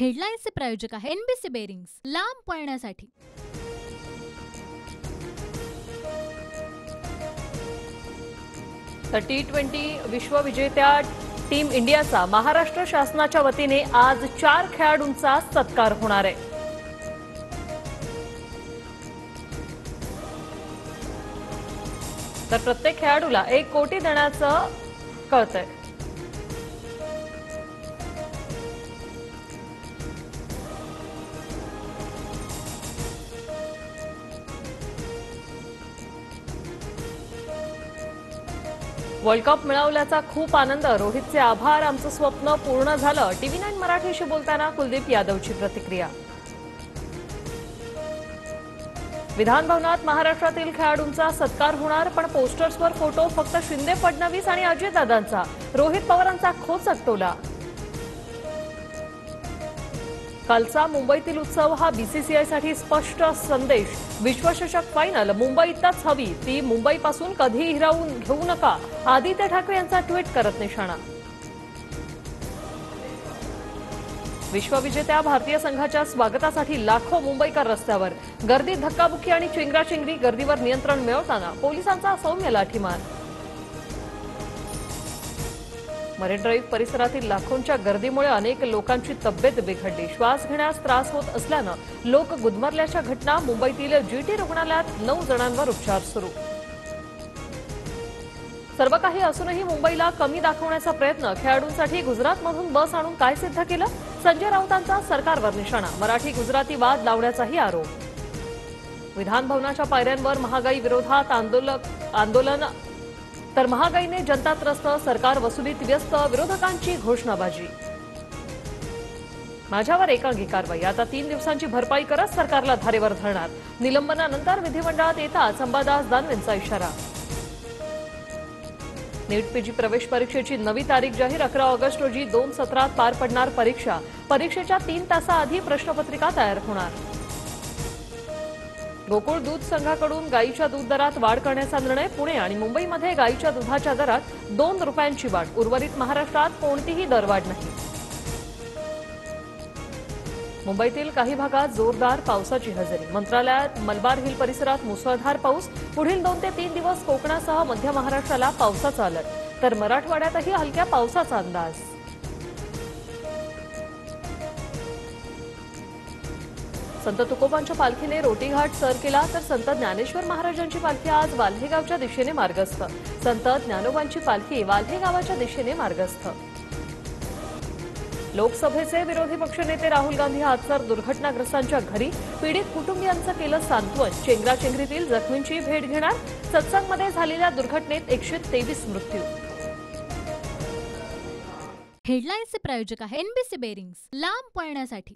हेडलाईन्सचे प्रायोजक आहे NBC bearings, लांब पळण्यासाठी। तर T20 विश्वविजेत्या टीम इंडियाचा महाराष्ट्र शासनाच्या वतीने आज 4 खेळाडूंचा सत्कार होणार आहे। तर प्रत्येक खेळाडूला 1 कोटी देण्याचं कळतंय। वर्ल्ड कप मिळवल्याचा खूप आनंद, रोहितचे आभार, आमचं स्वप्न पूर्ण झालं। TV9 मराठीशी बोलताना कुलदीप यादवची प्रतिक्रिया। विधान भवनात महाराष्ट्रातील खेळाडूंचा सत्कार होणार, पण पोस्टर्सवर फोटो फक्त शिंदे, फडणवीस आणि अजितदादांचा, रोहित पवारांचा खोचक टोला। कालचा मुंबईतील उत्सव हा BCCIसाठी स्पष्ट संदेश। विश्वचषक फायनल मुंबईतच हवी, ती मुंबईपासून कधीही हिरावून घेऊ नका, आदित्य ठाकरे यांचा ट्विट करत निशाणा। विश्वविजेत्या भारतीय संघाच्या स्वागतासाठी लाखो मुंबईकर रस्त्यावर, गर्दीत धक्काबुक्की आणि चिंगराचिंगरी, गर्दीवर नियंत्रण मिळवताना पोलिसांचा सौम्य लाठीमार। मरीन ड्राईव्ह परिसरातील लाखोंच्या गर्दीमुळे अनेक लोकांची तब्येत बिघडली, श्वास घेण्यास त्रास होत असल्यानं लोक गुदमरल्याच्या घटना। मुंबईतील GT रुग्णालयात 9 जणांवर उपचार सुरू। सर्व काही असूनही मुंबईला कमी दाखवण्याचा प्रयत्न, खेळाडूंसाठी गुजरातमधून बस आणून काय सिद्ध केलं, संजय राऊतांचा सरकारवर निशाणा, मराठी गुजराती वाद लावण्याचाही आरोप। विधान भवनाच्या पायऱ्यांवर महागाई विरोधात आंदोलन, तर महागाईने जनता त्रस्त, सरकार वसुलीत व्यस्त, विरोधकांची घोषणाबाजी। माझ्यावर एकांगी कारवाई, आता 3 दिवसांची भरपाई करत सरकारला धारेवर धरणार, निलंबनानंतर विधिमंडळात येताच अंबादास दानवेंचा इशारा। नीट PG प्रवेश परीक्षेची नवी तारीख जाहीर, 11 ऑगस्ट रोजी 2 सत्रात पार पडणार परीक्षा, परीक्षेच्या 3 तासाआधी प्रश्नपत्रिका तयार होणार। गोकुळ दूध संघाकडून गाईच्या दूध दरात वाढ करण्याचा निर्णय, पुणे आणि मुंबईमध्ये गाईच्या दुधाच्या दरात 2 रुपयांची वाढ, उर्वरित महाराष्ट्रात कोणतीही दरवाढ नाही। मुंबईतील काही भागात जोरदार पावसाची हजेरी, मंत्रालयात, मलबार हिल परिसरात मुसळधार पाऊस, पुढील 2 ते 3 दिवस कोकणासह मध्य महाराष्ट्राला पावसाचा अलर्ट, तर मराठवाड्यातही हलक्या पावसाचा अंदाज। संत तुकोबांच्या पालखीने रोटीघाट सर केला, तर संत ज्ञानेश्वर महाराजांची पालखी आज वाल्हेगावच्या दिशेने मार्गस्थ, संत ज्ञानोबांची पालखी वाल्हेगावाच्या दिशेने मार्गस्थ। लोकसभेचे विरोधी पक्षनेते राहुल गांधी हातसर दुर्घटनाग्रस्तांच्या घरी, पीडित कुटुंबियांचं केलं सांत्वन, चेंगराचेंगरीतील जखमींची भेट घेणार, सत्संगमध्ये झालेल्या दुर्घटनेत 123 मृत्यू। हेडलाईन्सचे प्रायोजक आहे एनबीसी बेरिंग्स, लांब पळण्यासाठी।